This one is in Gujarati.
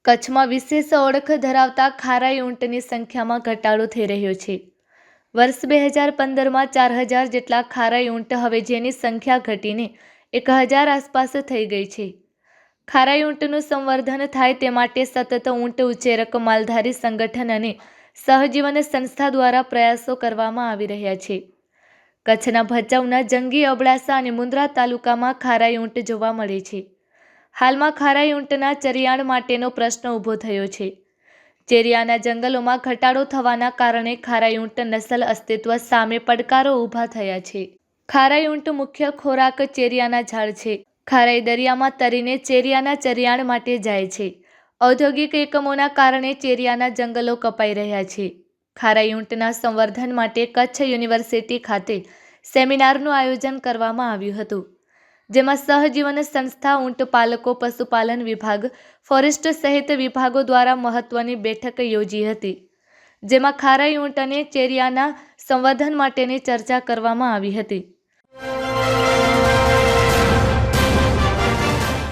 કચ્છમાં વિશેષ ઓળખ ધરાવતા ખારાઈ ઊંટની સંખ્યામાં ઘટાડો થઈ રહ્યો છે। વર્ષ 2015માં 4000 જેટલા ખારાઈ ઊંટ હવે જેની સંખ્યા ઘટીને 1000 આસપાસ થઈ ગઈ છે। ખારાઈ ઊંટનું સંવર્ધન થાય તે માટે સતત ઊંટ ઉછેરક માલધારી સંગઠન અને સહજીવન સંસ્થા દ્વારા પ્રયાસો કરવામાં આવી રહ્યા છે। કચ્છના ભચાઉના જંગી, અબડાસા અને મુન્દ્રા તાલુકામાં ખારાઈ ઊંટ જોવા મળે છે। હાલમાં ખારાઈ ઊંટના ચરિયાણ માટેનો પ્રશ્ન ઊભો થયો છે। ચેરિયાના જંગલોમાં ઘટાડો થવાના કારણે ખારાઈ ઊંટ નસલ અસ્તિત્વ સામે પડકારો ઊભા થયા છે। ખારાઈ ઊંટ મુખ્ય ખોરાક ચેરિયાના ઝાડ છે। ખારાઈ દરિયામાં તરીને ચેરિયાના ચરિયાણ માટે જાય છે। ઔદ્યોગિક એકમોના કારણે ચેરિયાના જંગલો કપાઈ રહ્યા છે। ખારાઈ ઊંટના સંવર્ધન માટે કચ્છ યુનિવર્સિટી ખાતે સેમિનારનું આયોજન કરવામાં આવ્યું હતું, જેમાં સહજીવન સંસ્થા, ઊંટ પાલકો, પશુપાલન વિભાગ, ફોરેસ્ટ સહિત વિભાગો દ્વારા મહત્વની બેઠક યોજી હતી, જેમાં ખારાઈ ઊંટ અને ચેરિયાના સંવર્ધન માટેની ચર્ચા કરવામાં આવી હતી।